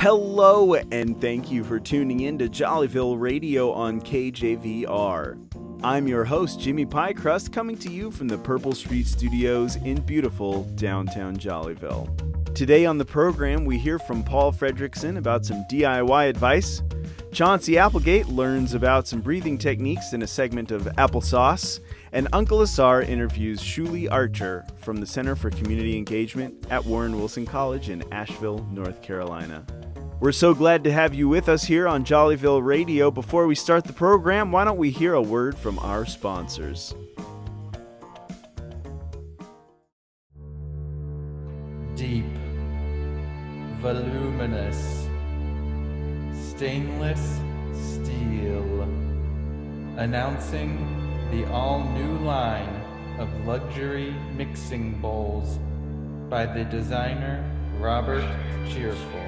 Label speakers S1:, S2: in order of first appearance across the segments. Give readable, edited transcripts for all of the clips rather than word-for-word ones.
S1: Hello, and thank you for tuning in to Jollyville Radio on KJVR. I'm your host, Jimmy Pykrust, coming to you from the Purple Street Studios in beautiful downtown Jollyville. Today on the program, we hear from Paul Fredrickson about some DIY advice. Chaucy Applegate learns about some breathing techniques in a segment of Applesauce. And UncleASAR interviews Shuli Archer from the Center for Community Engagement at Warren Wilson College in Asheville, North Carolina. We're so glad to have you with us here on Jollyville Radio. Before we start the program, why don't we hear a word from our sponsors?
S2: Deep, voluminous, stainless steel, announcing the all-new line of luxury mixing bowls by the designer Robert Cheerful.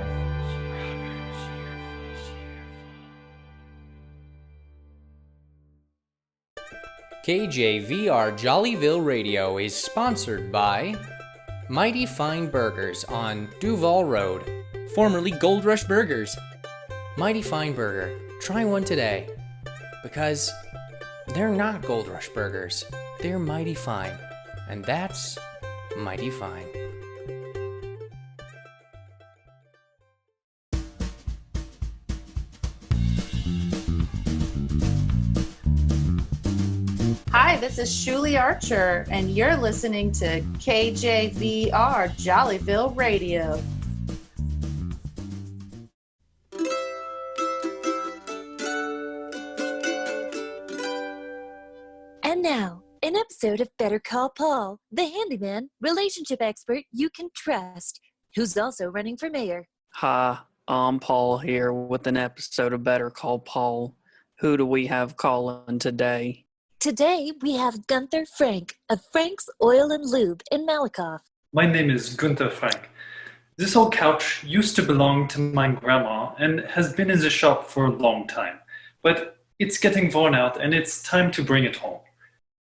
S3: KJVR Jollyville Radio is sponsored by Mighty Fine Burgers on Duval Road, formerly Gold Rush Burgers. Mighty Fine Burger, try one today, because they're not Gold Rush Burgers, they're mighty fine, and that's mighty fine.
S4: Hi, this is Shuli Archer, and you're listening to KJVR Jollyville Radio.
S5: And now, an episode of Better Call Paul, the handyman, relationship expert you can trust, who's also running for mayor.
S6: Hi, I'm Paul here with an episode of Better Call Paul. Who do we have calling today?
S5: Today, we have Gunther Frank of Frank's Oil and Lube in Malakoff.
S7: My name is Gunther Frank. This old couch used to belong to my grandma and has been in the shop for a long time. But it's getting worn out and it's time to bring it home.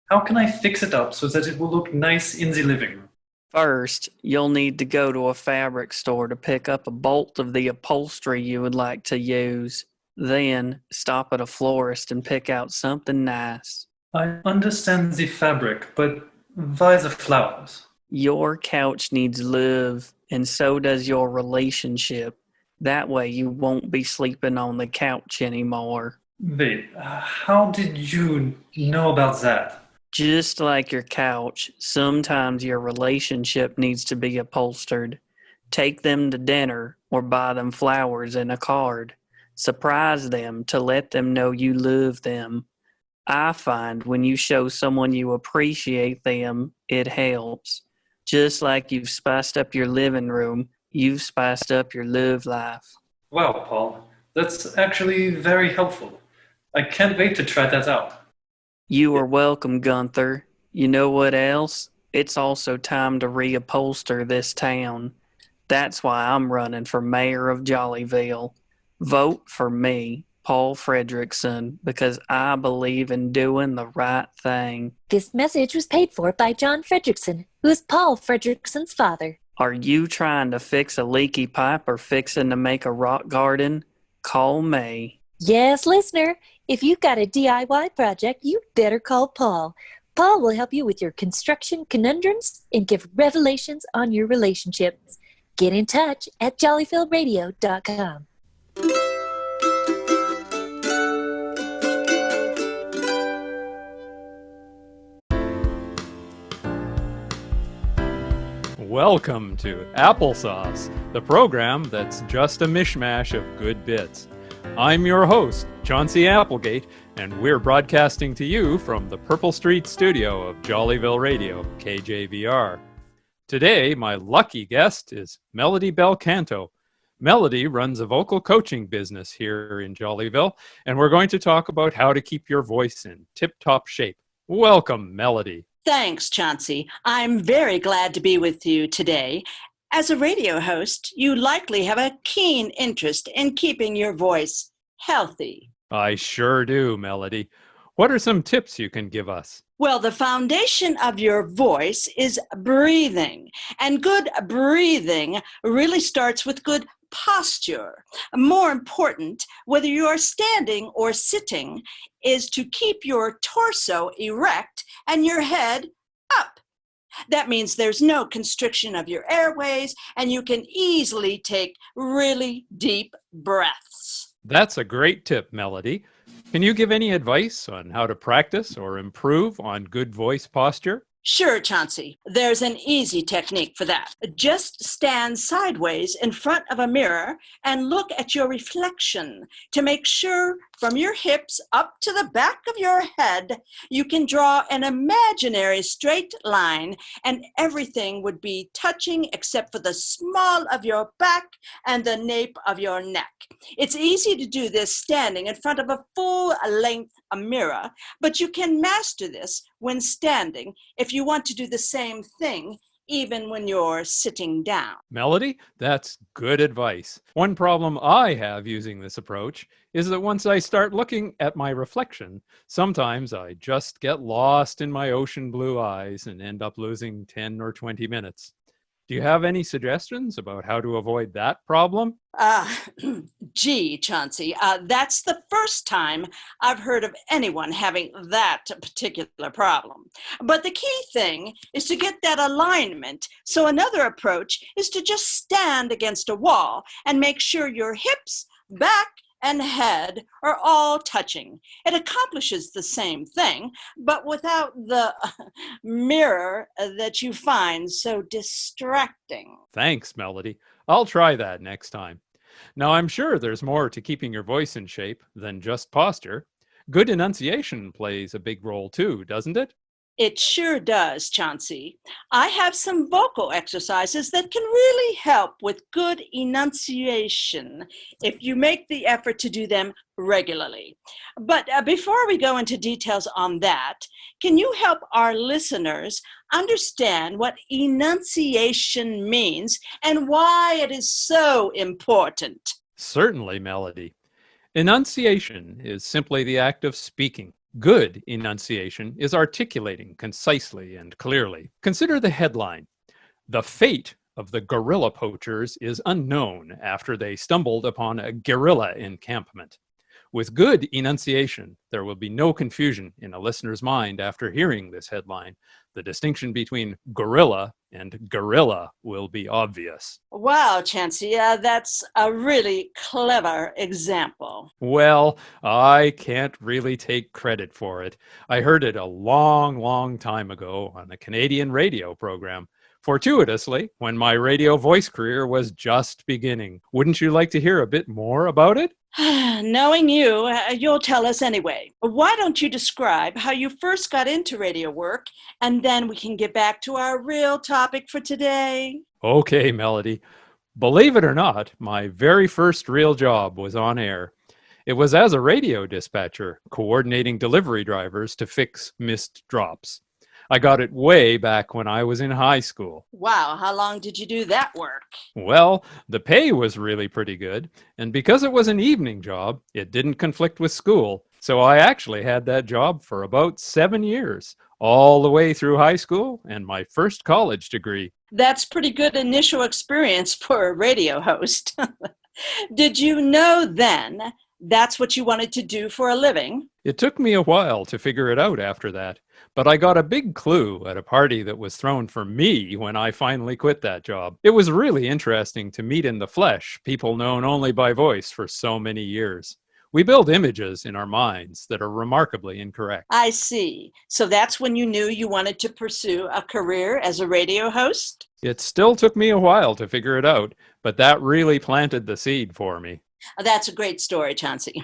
S7: How can I fix it up so that it will look nice in the living room?
S6: First, you'll need to go to a fabric store to pick up a bolt of the upholstery you would like to use. Then, stop at a florist and pick out something nice.
S7: I understand the fabric, but why the flowers?
S6: Your couch needs love, and so does your relationship. That way you won't be sleeping on the couch anymore.
S7: Wait, how did you know about that?
S6: Just like your couch, sometimes your relationship needs to be upholstered. Take them to dinner or buy them flowers and a card. Surprise them to let them know you love them. I find when you show someone you appreciate them, it helps. Just like you've spiced up your living room, you've spiced up your love life.
S7: Wow, Paul, that's actually very helpful. I can't wait to try that out.
S6: You are welcome, Gunther. You know what else? It's also time to reupholster this town. That's why I'm running for mayor of Jollyville. Vote for me, Paul Fredrickson, because I believe in doing the right thing.
S5: This message was paid for by John Fredrickson, who is Paul Fredrickson's father.
S6: Are you trying to fix a leaky pipe or fixing to make a rock garden? Call me.
S5: Yes, listener, if you've got a DIY project, you better call Paul. Paul will help you with your construction conundrums and give revelations on your relationships. Get in touch at jollyvilleradio.com.
S8: Welcome to Applesauce, the program that's just a mishmash of good bits. I'm your host, Chaucy Applegate, and we're broadcasting to you from the Purple Street studio of Jollyville Radio, KJVR. Today, my lucky guest is Melody Belcanto. Melody runs a vocal coaching business here in Jollyville, and we're going to talk about how to keep your voice in tip-top shape. Welcome, Melody.
S9: Thanks, Chaucy. I'm very glad to be with you today. As a radio host, you likely have a keen interest in keeping your voice healthy.
S8: I sure do, Melody. What are some tips you can give us?
S9: Well, the foundation of your voice is breathing. And good breathing really starts with good posture. More important, whether you are standing or sitting, is to keep your torso erect and your head up. That means there's no constriction of your airways, and you can easily take really deep breaths.
S8: That's a great tip, Melody. Can you give any advice on how to practice or improve on good voice posture?
S9: Sure, Chaucy. There's an easy technique for that. Just stand sideways in front of a mirror and look at your reflection to make sure from your hips up to the back of your head, you can draw an imaginary straight line and everything would be touching except for the small of your back and the nape of your neck. It's easy to do this standing in front of a full-length mirror, but you can master this when standing if you want to do the same thing even when you're sitting down.
S8: Melody, that's good advice. One problem I have using this approach is that once I start looking at my reflection, sometimes I just get lost in my ocean blue eyes and end up losing 10 or 20 minutes. Do you have any suggestions about how to avoid that problem?
S9: Gee, Chauncey, that's the first time I've heard of anyone having that particular problem. But the key thing is to get that alignment. So another approach is to just stand against a wall and make sure your hips, back, and head are all touching. It accomplishes the same thing, but without the mirror that you find so distracting.
S8: Thanks, Melody. I'll try that next time. Now, I'm sure there's more to keeping your voice in shape than just posture. Good enunciation plays a big role too, doesn't it?
S9: It sure does, Chauncey. I have some vocal exercises that can really help with good enunciation if you make the effort to do them regularly. But before we go into details on that, can you help our listeners understand what enunciation means and why it is so important?
S8: Certainly, Melody. Enunciation is simply the act of speaking. Good enunciation is articulating concisely and clearly. Consider the headline. The fate of the guerrilla poachers is unknown after they stumbled upon a guerrilla encampment. With good enunciation, there will be no confusion in a listener's mind after hearing this headline. The distinction between guerrilla and guerrilla will be obvious.
S9: Wow, Chauncey, that's a really clever example.
S8: Well, I can't really take credit for it. I heard it a long time ago on a Canadian radio program. Fortuitously, when my radio voice career was just beginning. Wouldn't you like to hear a bit more about it?
S9: Knowing you, you'll tell us anyway. Why don't you describe how you first got into radio work, and then we can get back to our real topic for today.
S8: Okay, Melody. Believe it or not, my very first real job was on air. It was as a radio dispatcher, coordinating delivery drivers to fix missed drops. I got it way back when I was in high school.
S9: Wow, how long did you do that work?
S8: Well, the pay was really pretty good, and because it was an evening job, it didn't conflict with school. So I actually had that job for about 7 years, all the way through high school and my first college degree.
S9: That's pretty good initial experience for a radio host. Did you know then that's what you wanted to do for a living?
S8: It took me a while to figure it out after that, but I got a big clue at a party that was thrown for me when I finally quit that job. It was really interesting to meet in the flesh people known only by voice for so many years. We build images in our minds that are remarkably incorrect.
S9: I see. So that's when you knew you wanted to pursue a career as a radio host?
S8: It still took me a while to figure it out, but that really planted the seed for me.
S9: That's a great story, Chauncey.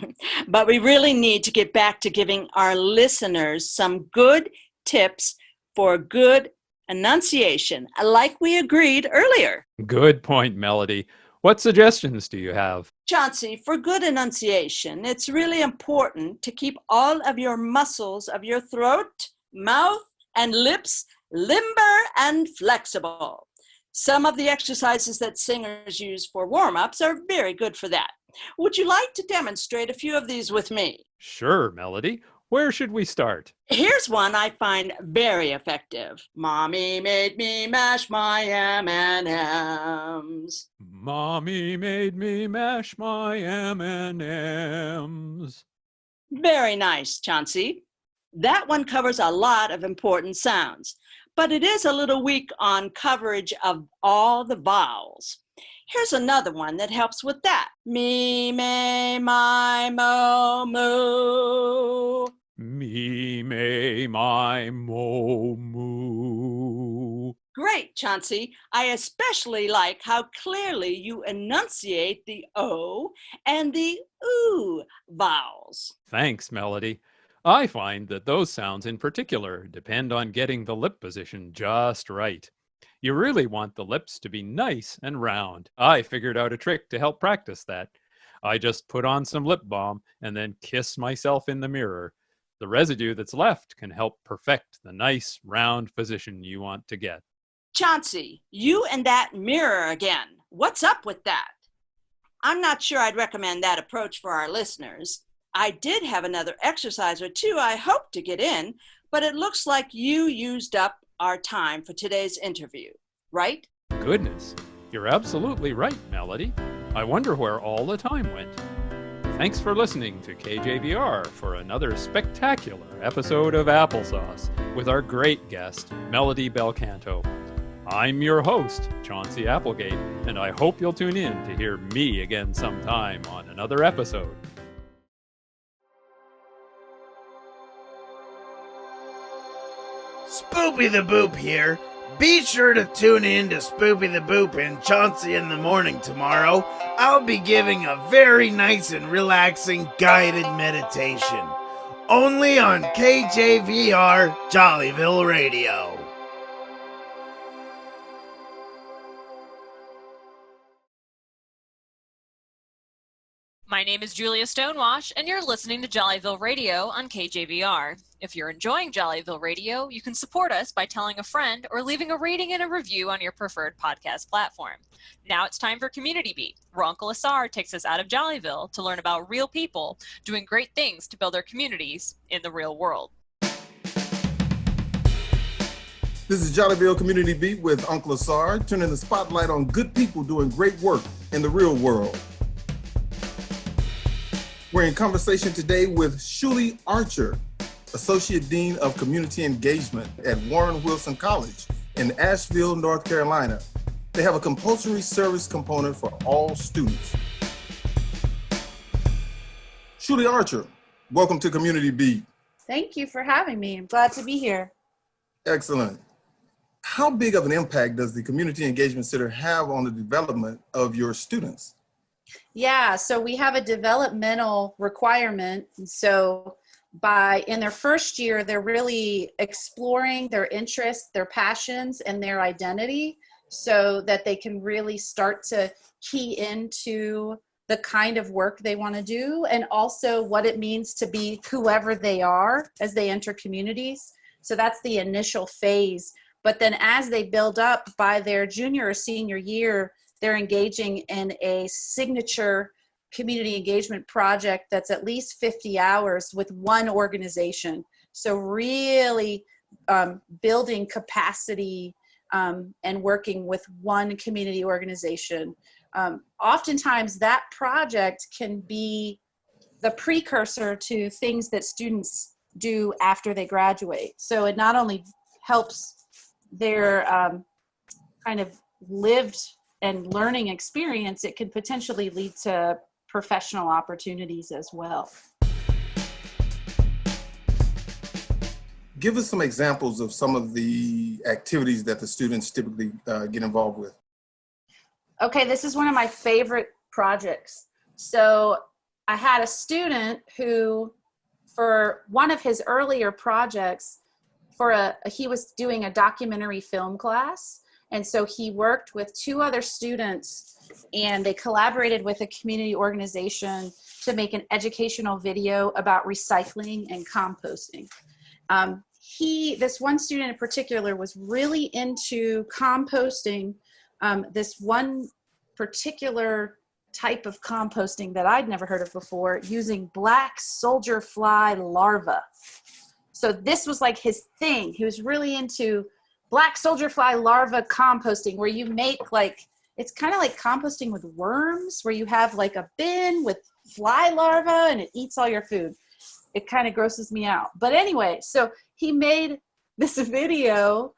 S9: But we really need to get back to giving our listeners some good tips for good enunciation, like we agreed earlier.
S8: Good point, Melody. What suggestions do you have?
S9: Chauncey, for good enunciation, it's really important to keep all of your muscles of your throat, mouth, and lips limber and flexible. Some of the exercises that singers use for warm-ups are very good for that. Would you like to demonstrate a few of these with me?
S8: Sure, Melody. Where should we start?
S9: Here's one I find very effective. Mommy made me mash my M&Ms.
S8: Mommy made me mash my M&Ms.
S9: Very nice, Chauncey. That one covers a lot of important sounds, but it is a little weak on coverage of all the vowels. Here's another one that helps with that. Me, may, my, mo, moo.
S8: Me, may, my, mo, moo.
S9: Great, Chauncey. I especially like how clearly you enunciate the O and the oo vowels.
S8: Thanks, Melody. I find that those sounds in particular depend on getting the lip position just right. You really want the lips to be nice and round. I figured out a trick to help practice that. I just put on some lip balm and then kiss myself in the mirror. The residue that's left can help perfect the nice, round position you want to get.
S9: Chauncey, you and that mirror again. What's up with that? I'm not sure I'd recommend that approach for our listeners. I did have another exercise or two I hoped to get in, but it looks like you used up our time for today's interview, right?
S8: Goodness, you're absolutely right, Melody. I wonder where all the time went. Thanks for listening to KJVR for another spectacular episode of Applesauce with our great guest, Melody Belcanto. I'm your host, Chaucy Applegate, and I hope you'll tune in to hear me again sometime on another episode.
S10: Spoopy the Boop here. Be sure to tune in to Spoopy the Boop and Chauncey in the Morning tomorrow. I'll be giving a very nice and relaxing guided meditation. Only on KJVR Jollyville Radio.
S11: My name is Julia Stonewash, and you're listening to Jollyville Radio on KJVR. If you're enjoying Jollyville Radio, you can support us by telling a friend or leaving a rating and a review on your preferred podcast platform. Now it's time for Community Beat, where UncleASAR takes us out of Jollyville to learn about real people doing great things to build their communities in the real world.
S12: This is Jollyville Community Beat with UncleASAR, turning the spotlight on good people doing great work in the real world. We're in conversation today with Shuli Archer, Associate Dean of Community Engagement at Warren Wilson College in Asheville, North Carolina. They have a compulsory service component for all students. Shuli Archer, welcome to Community Beat.
S4: Thank you for having me. I'm glad to be here.
S12: Excellent. How big of an impact does the Community Engagement Center have on the development of your students?
S4: Yeah, so we have a developmental requirement. So in their first year, they're really exploring their interests, their passions, and their identity so that they can really start to key into the kind of work they want to do and also what it means to be whoever they are as they enter communities. So that's the initial phase. But then as they build up by their junior or senior year, they're engaging in a signature community engagement project that's at least 50 hours with one organization. So really building capacity and working with one community organization. Oftentimes that project can be the precursor to things that students do after they graduate. So it not only helps their kind of lived and learning experience, it could potentially lead to professional opportunities as well.
S12: Give us some examples of some of the activities that the students typically get involved with.
S4: Okay, this is one of my favorite projects. So I had a student who, for one of his earlier projects, he was doing a documentary film class. And so he worked with two other students and they collaborated with a community organization to make an educational video about recycling and composting. This one student in particular was really into composting this one particular type of composting that I'd never heard of before, using black soldier fly larvae. So this was like his thing. He was really into black soldier fly larva composting, where you make like, it's kind of like composting with worms, where you have like a bin with fly larvae and it eats all your food. It kind of grosses me out. But anyway, so he made this video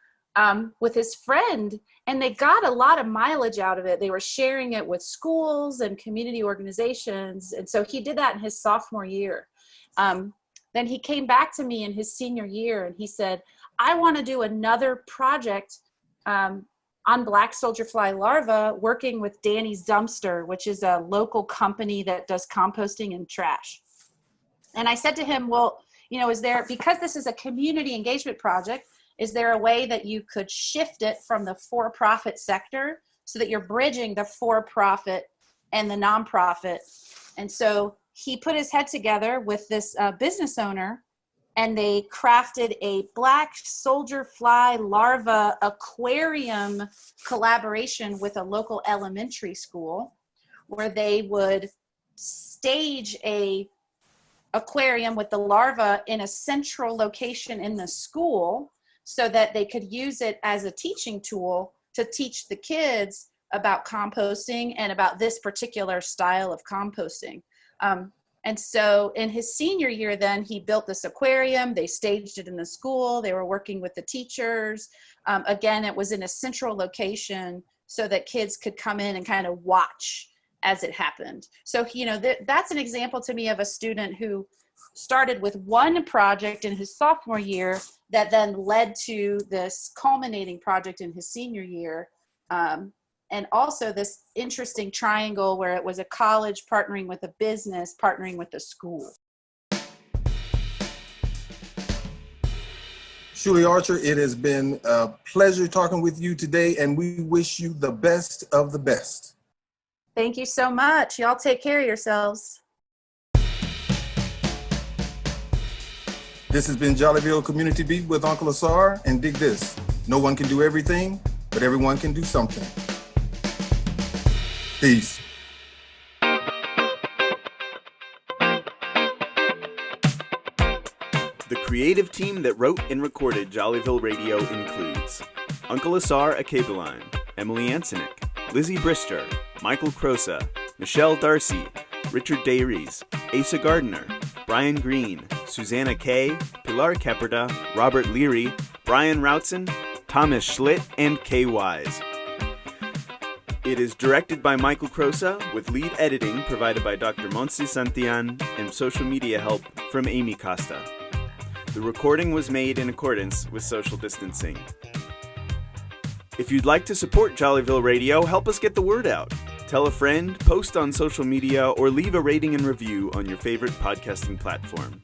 S4: with his friend, and they got a lot of mileage out of it. They were sharing it with schools and community organizations. And so he did that in his sophomore year. Then he came back to me in his senior year and he said, I want to do another project on black soldier fly larvae, working with Danny's Dumpster, which is a local company that does composting and trash. And I said to him, well, you know, is there, because this is a community engagement project, is there a way that you could shift it from the for-profit sector so that you're bridging the for-profit and the nonprofit? And so he put his head together with this business owner, and they crafted a black soldier fly larva aquarium collaboration with a local elementary school, where they would stage a aquarium with the larva in a central location in the school, so that they could use it as a teaching tool to teach the kids about composting and about this particular style of composting. And so in his senior year, then he built this aquarium. They staged it in the school. They were working with the teachers. Again, it was in a central location so that kids could come in and kind of watch as it happened. So, you know, that's an example to me of a student who started with one project in his sophomore year that then led to this culminating project in his senior year. And also this interesting triangle where it was a college partnering with a business, partnering with a school.
S12: Shuli Archer, it has been a pleasure talking with you today, and we wish you the best of the best.
S4: Thank you so much. Y'all take care of yourselves.
S12: This has been Jollyville Community Beat with UncleASAR, and dig this: no one can do everything, but everyone can do something. Peace.
S1: The creative team that wrote and recorded Jollyville Radio includes UncleASAR Akabeline, Emily Ansonik, Lizzie Brister, Michael Crosa, Michelle Darcy, Richard Dayries, Asa Gardner, Brian Green, Susanna Kay, Pilar Keperda, Robert Leary, Brian Routson, Thomas Schlitt, and Kay Wise. It is directed by Michael Crosa, with lead editing provided by Dr. Montse Santillan and social media help from Amy Costa. The recording was made in accordance with social distancing. If you'd like to support Jollyville Radio, help us get the word out. Tell a friend, post on social media, or leave a rating and review on your favorite podcasting platform.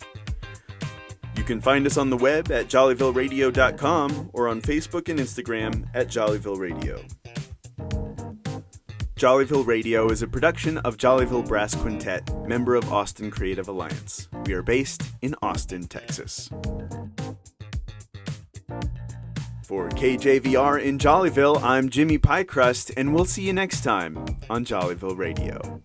S1: You can find us on the web at jollyvilleradio.com or on Facebook and Instagram at Jollyville Radio. Jollyville Radio is a production of Jollyville Brass Quintet, member of Austin Creative Alliance. We are based in Austin, Texas. For KJVR in Jollyville, I'm Jimmy Pykrust, and we'll see you next time on Jollyville Radio.